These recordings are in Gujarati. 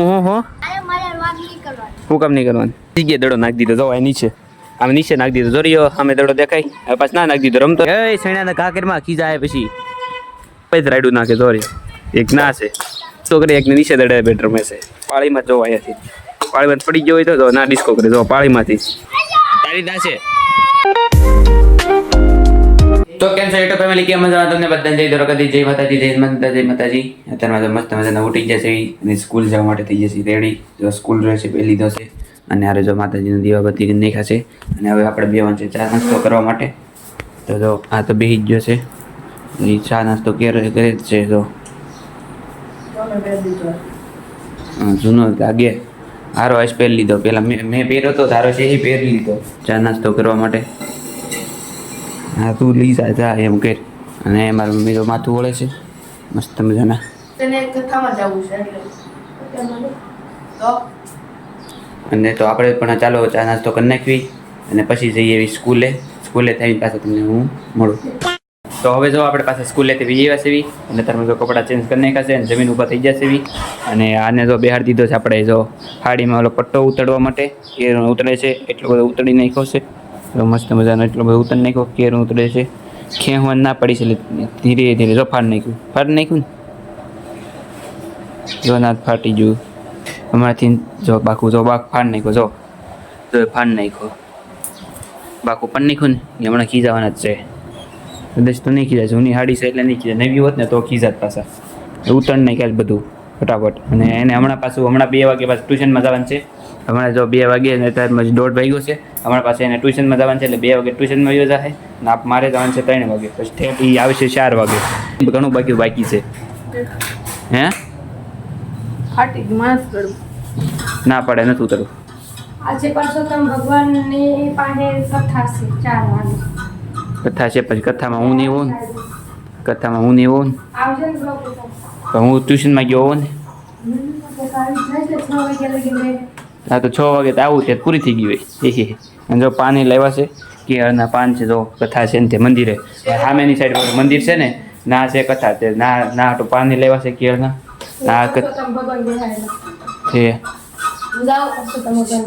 હો હું કામ નહીં કરવાનું જગ્યાએ દડો નાખી દીધો જો આ નીચે આમ નીચે નાખી દીધો જોરિયો અમે દડો દેખાય હવે પાછ ના નાખી દીધો રમતો એ સૈણાના કાકરમાં ખીજાય પછી રાયડું નાખે જોરી એક ના છે છોકરી એકને નીચે દડે બેટ રમે છે પાળીમાં જો અહીંયાથી પાળીમાં પડી ગયો હોય તો ના ડિસ્કો કરે જો પાળીમાંથી તારી ના છે તો કેમ છે યુટ્યુબ ફેમિલી કેમ મજા તમને બધાને જય દ્વારકાધી જય માતાજી જય માતાજી અત્યારમાં મસ્ત મજાના ઉઠી જશે અને સ્કૂલ જવા માટે થઈ જશે રેડી જો સ્કૂલ રહે છે પહેલી લીધો છે અને આરે જો માતાજીનો દીવાબત્તી નાખ્યા છે અને હવે આપણે બેવાનું છે ચા નાસ્તો કરવા માટે તો જો આ તો બેહી જ ગયો છે એ ચા નાસ્તો કરે જ છે તો જૂનો લાગે હારો આજ પહેરી લીધો પેલા મેં પહેર્યો તો તારો છે એ પહેરી લીધો ચા નાસ્તો કરવા માટે હા તું લઈ જા એમ કે અને મારી મમ્મી તો માથું વળે છે મસ્ત મજાના અને તો આપણે પણ ચાલો ચા નાસ્તો કરી નાખવી અને પછી જઈએ એવી સ્કૂલે થઈને પાછા તમને હું મળું તો હવે જો આપણે પાછા સ્કૂલેથી વી આવ્યા છે અને તમે જો કપડાં ચેન્જ કરી નાખ્યા છે અને જમીન ઉપર થઈ જશે અને આને જો બેહાડી દીધો છે આપણે જો હાડીમાં ઓલો પટ્ટો ઉતરવા માટે એ ઉતરે છે એટલો બધો ઉતરી નાખ્યો છે તો મસ્ત મજાનો એટલો બધો ઉતરી નાખ્યો કેર ઉતરે છે ખેંચવાનું ના પડી છે ધીરે ધીરે જો ફાડી નાખ્યું જો ના ફાટી ગયું હમણાંથી જો બાકુ જો બાક ફાડી નાખ્યો જો ફાડી નાખ્યો બાકુ પણ નાખ્યું ને હમણાં ખીજાવાના જ છે દસ તો નહીં ખીજાય જૂની હાડી છે એટલે નહીં ખીજાય નવી હોત ને તો ખીજાત પાછા ઉતરણ નાખ્યા બધું ફટાફટ અને એને હમણાં 2 વાગે પાછું ટ્યુશનમાં જવાનું છે હમણાં જો 2 વાગે ને ત્યારે 1:30 વાગ્યો છે હમણાં પાસે એને ટ્યુશનમાં જવાનું છે એટલે 2 વાગે ટ્યુશનમાં વયો જશે ને મારે જવાનું છે 3 વાગે પછી એ આવે છે 4 વાગે ઘણું બાકી છે હે ના પડે નથી ઉતરવું આજે પરસોત્તમ ભગવાનની પાસે કથા છે 4 વાગે કથા છે પછી કથામાં હું નહીં હોઉં આવજો ને તો હું ટ્યુશનમાં ગયો હોઉં ને હા તો 6 વાગે તો આવું છે પૂરી થઈ ગઈ હોય અને જો પાણી લેવા છે કેળના પાન છે જો કથા છે ને તે મંદિરે સામેની સાઈડ પર મંદિર છે ને ના છે કથા તે ના તો પાણી લેવા છે કેળના આ પરસોત્તમ ભગવાન બેહાડેલા છે જાઓ પરસોત્તમ ભગવાન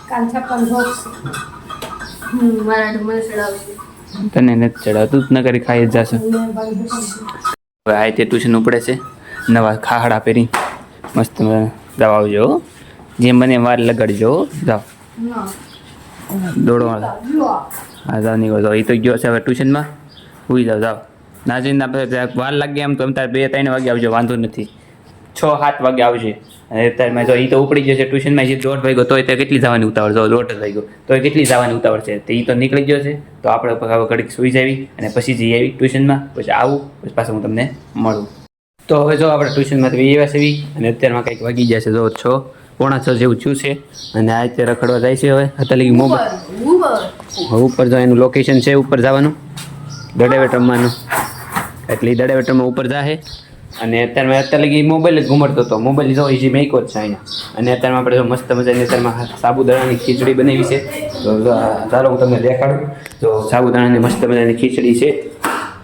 કાલ 56 ભોગ છે મારા મને ચડાવશે તને નથી ચડાવતું ન કરી ખાઈ જ જશે હવે આ તે ટ્યુશન ઉપડે છે નવા ખાહડા પહેરી મસ્ત જાવ આવજો જેમ બને વાર લગાડજો જાઓ દોડો હા જાઓ નીકળો જાઓ એ તો ગયો છે હવે ટ્યુશનમાં સુઈ જાઓ ના જઈને વાર લાગે એમ તો તારે 2-3 વાગે આવજો વાંધો નથી 6-7 વાગે આવજે અને અત્યારમાં જો એ તો ઉપડી ગયો છે ટ્યુશનમાં જે 1:30 વાગ્યો તોય તે કેટલી જવાની ઉતાવળ જો 1:30 વાગ્યો તોય કેટલી જવાની ઉતાવળ છે તો એ તો નીકળી ગયો છે તો આપણે હવે ઘડીક સુઈ જાવી અને પછી જઈ આવી ટ્યુશનમાં પછી આવું પછી પાછું હું તમને મળું તો હવે જો આપણે ટ્યુશનમાંથી આવ્યા છે અને અત્યારમાં કંઈક વાગી ગયા છે જો 6:45 જેવું થયું છે અને આ અત્યારે રખડવા જાય છે હવે અત્યારે મોબાઈલ ઉપર જો એનું લોકેશન છે ઉપર જવાનું દડેવેટ રમવાનું એટલે દડેવેટરમાં ઉપર જાય અને અત્યારે લગી મોબાઈલ જ ઘુમડતો હતો મોબાઈલ જો એ મેકો જ છે અહીંયા અને અત્યારમાં આપણે જો મસ્ત મજાની અત્યારમાં સાબુદાણાની ખીચડી બનાવી છે તો ચાલો હું તમને દેખાડું તો સાબુદાણાની મસ્ત મજાની ખીચડી છે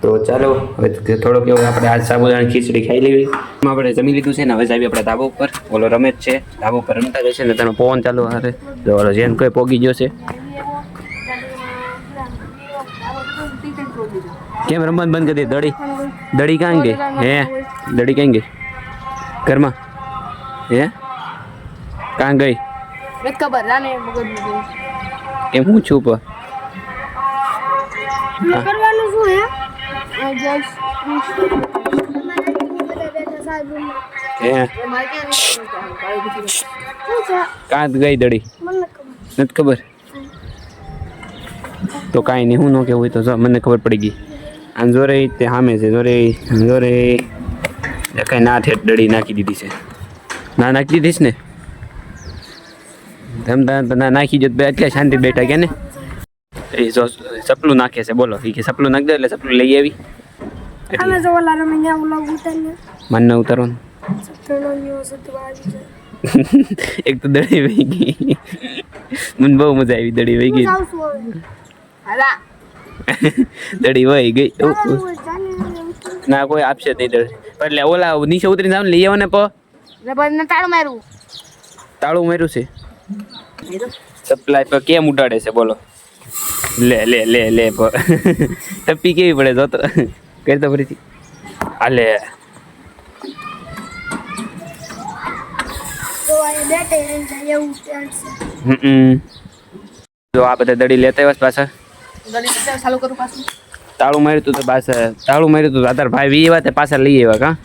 તો ચાલો હવે થોડોક એવો આપણે આજ સાબુદાણાની ખીચડી ખાઈ લેવી આપણે જમી લીધું છે ને હવે જાવી આપણે ધાબા ઉપર ઓલો રમે જ છે ધાબા ઉપર રમતા જશે ને તમે પવન ચાલુ હશે તો ઓલો જેન કોઈ પોગી ગયો છે કેમ રમવાનું બંધ કરી દે દડી કાં ગઈ હે દડી ક્યાં ગઈ ઘરમાં હે કાં ગઈ એમ હું છું પર કરવાનું શું હે કાં ગઈ દડી નથી ખબર તો કાંઈ નહીં હું ન કેવું હોય તો મને ખબર પડી ગઈ આમ જોરે તે સામે છે જોરે કઈ ના ઠેઠ દડી નાખી દીધી છે ના નાખી દીધીશ ને ના નાખી જો એટલે શાંતિ બેઠા કે ને એ જો સપલું નાખે છે બોલો એ કે સપલું નાખ દે એટલે સપલું લઈ આવી મન ન ઉતારવાનું એક તો દડી વહી ગઈ મને બહુ મજા આવી દડી વહી ગઈ દડી વહી ગઈ ના કોઈ આપશે નહીં દડી એટલે ઓલા નીચે ઉતરીને જાવ લઈ આવો ને તાળું મારું તાળું માર્યું છે સપ્લાય પર કેમ ઉડાડે છે બોલો લે લે લે લે ટપ્પી કેવી પડે જો તો કરી તો ફરીથી હાલે જો આ બધા દડી લેતા આવ્યા પાછા ચાલુ કરું પાછું તાળું માર્યું તું તો પાછા તાળું માર્યું તું તાર ભાઈ વી એવા તે પાછા લઈ આવ્યા કા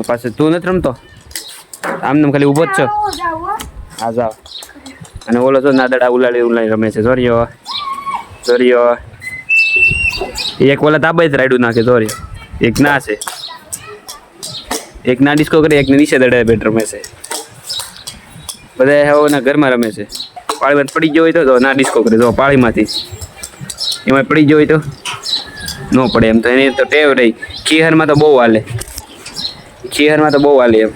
પાછું તું નથી રમતો આમને ખાલી ઊભો જ છો હા જાઓ અને ઓલો તો નાદડા ઉલાડી રમે છે જોરિયો જોરિયો એક ઓલા તાબે જ રાયડું નાખે જોરિયો એક ના છે એક ના ડિસ્કો કરે એક નીચે દડે બેટ રમે છે બધા હવના ઘરમાં રમે છે પાળીમાં પડી ગયો હોય તો ના ડિસ્કો કરે જો પાળીમાંથી એમાં પડી ગયો હોય તો ન પડે એમ તો એની તો ટેવ રહી ખીહરમાં તો બહુ હાલે ખીહરમાં તો બહુ હાલે એમ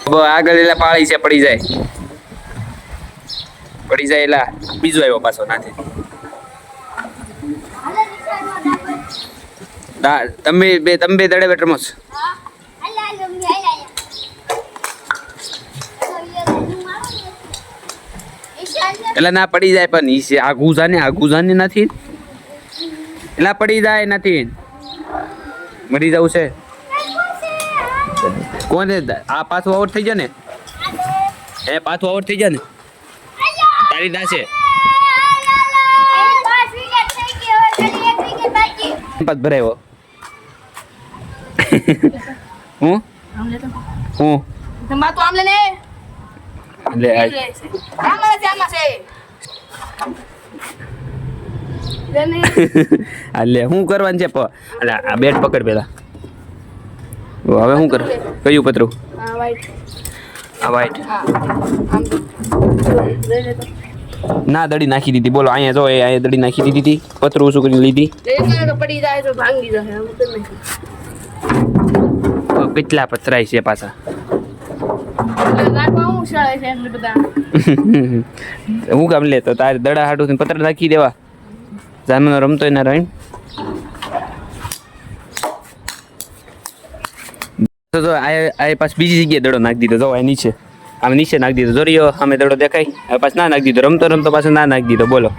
આગળ એલા પાળી છે પડી જાય એલા બીજો આવ્યો પાછો નાથી તમે બે દડે બેટ રમો છો એટલે ના પડી જાય પણ ઈ આગુ જાને નથી એટલે પડી જાય નથી મરી જવું છે કોને આ પાછું આઉટ થઈ જાય ને પાછું આઉટ થઈ જાય ને તારી દાસે પાછ ભરાયો હું તો આમ લે લે લે શું કરવાનું છે એટલે આ બેટ પકડ પેલા હવે શું કર કયું પતરું આ વાઈટ ના દડી નાખી દીધી બોલો અહીંયા જો અહીંયા દડી નાખી દીધી પતરું ઓછું કરીને લીધી પડી જાય તો ભાંગી જાય કેટલા પથરાય છે પાછા હું કામ લે તો તારે દડા હાટું પત્ર નાખી દેવા જાનનો રમતો ના રહીને તો આ પાછ બીજી જગ્યાએ દડો નાખી દીધો જો નીચે આમ નીચે નાખી દીધો જોરિયો અમે દડો દેખાય હવે પાછ ના નાખી દીધો રમતો પાછો ના નાખી દીધો બોલો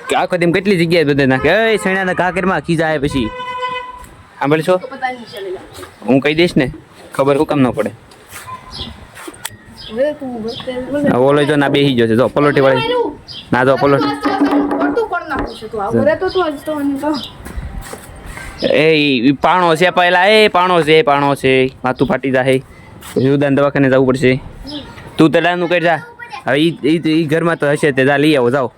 કે આખો તેમ કેટલી જગ્યાએ બધે નાખે એ સૈણાના કાકરમાં ખીજાય પછી સાંભળશો હું કહી દઈશ ને ખબર હું કામ ન પડે ઓલો જો ના બેસી ગયો છે જો પલોટી વાળી ના જો પલોટી એ પાણો છે પહેલા પાણો છે માથું ફાટી જાય ઉદાન દવાખાને જવું પડશે તું તડાનું કરી જા હવે ઈ ઘરમાં તો હશે તે જા લઈ આવો જાઓ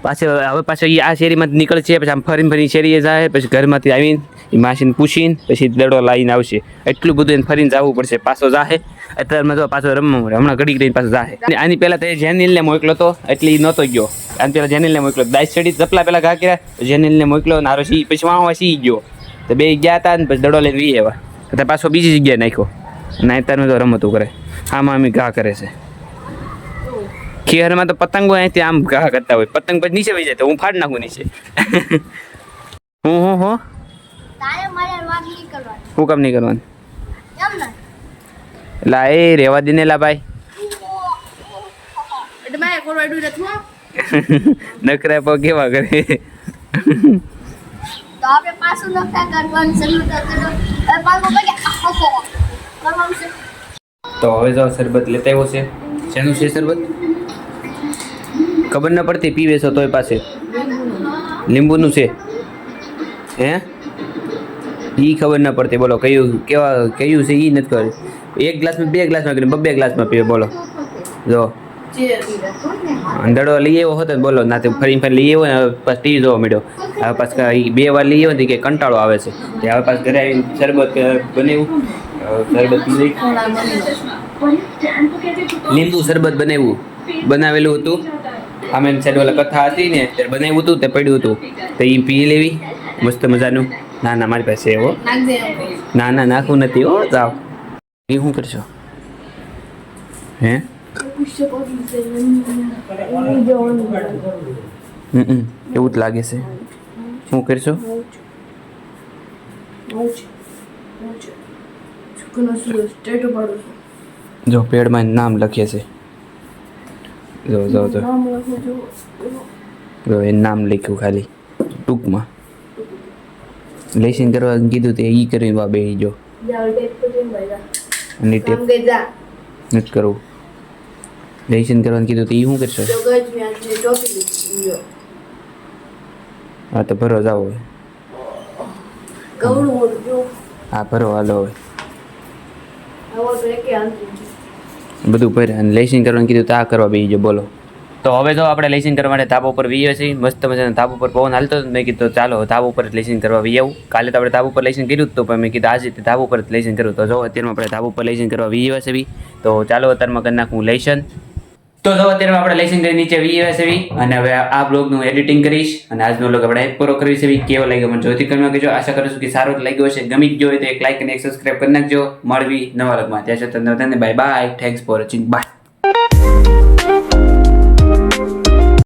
પાછો આ શેરીમાંથી નીકળશે પછી આમ ફરીને શેરીએ જાય પછી ઘરમાંથી આવીને એ માસીને પૂછીને પછી દડો લાવીને આવશે એટલું બધું એને ફરીને જવું પડશે પાછો જાહે અત્યારમાં જો પાછો રમવા મળે હમણાં ઘડી પાછો જાહે આની પહેલાં તો જેનિલને મોકલો તો એટલે એ નહોતો ગયો આની પહેલાં જેનિલને મોકલો દાઈસ ચડી ચપલા પહેલાં ઘા કર્યા જેનિલને મોકલો નારો સી પછી વાંવા સી ગયો તો બે ગયા હતા ને પછી દડો લઈને વી આવ્યા એટલે પાછો બીજી જગ્યાએ નાખ્યો અને અત્યારમાં તો રમતું કરે આમાં અમે ઘા કરે છે ખેરમાં તો પતંગો અહીંથી આમ ઘા કરતા હોય પતંગ પછી નીચે વહી જાય તો હું ફાડ નાખું નીચે હું કામ નહીં કરવાનું એટલે એ રેવા દે ને લા ભાઈ નકરા પગ કેવા કરે તો હવે જો શરબત લેતા આવ્યો છે શેનું છે શરબત ખબર ન પડતી પીવે છો તોય પાસે લીંબુનું છે હે ઈ ખબર ન પડતી બોલો કયું છે ઈ નથી ખબર એક ગ્લાસમાં બે ગ્લાસમાં કરીને બબ્બે ગ્લાસમાં પીવે બોલો જો દડો લઈ આવ્યો હોતો બોલો ના ફરી લઈ આવ્યો ને પછી ટીવી જોવા મળ્યો હવે પાછું 2 વાર લઈ આવ્યો ને કે કંટાળો આવે છે હવે પાછું ઘરે આવીને શરબત બનાવ્યું શરબત લીંબુ શરબત બનાવેલું હતું આમે સાઈડ ઓલા કથા હતી ને ત્યારે બનાવ્યું હતું તે પડ્યું હતું તો એ પી લેવી મસ્ત મજાનું ના મારી પાસે એવો ના નાખવું નથી હો જાઓ એ શું કરશો હે એવું જ લાગે છે શું કરશો જો પેડમાં એનું નામ લખે છે જો જો જો નામ લખું છું. જો એનું નામ લખ્યું ખાલી ટૂંકમાં લેસન કરવા કીધું તે ઈ કરી વા બેહી જો જાઓ ટેપ કરીને ભાઈ જા. અને ટેપ કામ કે જા. નથી કરવું લેસન કરવાનું કીધું તો ઈ શું કરશે તો ગજ મેં આજે ટોપી લીધી લ્યો. હા તો ભરો જાવ હવે કવડું મોટું જો. હા ભરો હાલો હવે આવો તો એકે હાલતું છે. બધું ભરે અને લેસન કરવાનું કીધું તો આ કરવા બેસી જો બોલો તો હવે તો આપણે લેસન કરવા માટે તાબા ઉપર વીએ છીએ મસ્ત મજાના તાબા ઉપર પવન હાલતો હતો મેં કીધું ચાલો તાબા ઉપર જ લેસન કરવા વી આવું કાલે તો આપણે તાબા ઉપર લેસન કર્યું જ તો પણ મેં કીધું આજે તાબા ઉપર જ લેસન કર્યું તો જો અત્યારમાં આપણે તાબા ઉપર લેસન કરવા વી આવ્યા છે તો ચાલો અત્યારમાં કરી નાખું લેસન તો જો અત્યારે આપણે લેસન કરી નીચે વી આવ્યા છે અને હવે આ બ્લોગનું એડિટિંગ કરીશ અને આજનો બ્લોગ આપણે પૂરો કરી છે કેવો લાગ્યો મને જોઈતી કરવા કહેજો આશા કરું છું કે સારો જ લાગ્યો હશે ગમી ગયો હોય તો એક લાઈક અને એક સબસ્ક્રાઇબ કરી નાખજો મળવી નવા બ્લોગમાં ત્યાં સુધી bye bye thanks for watching bye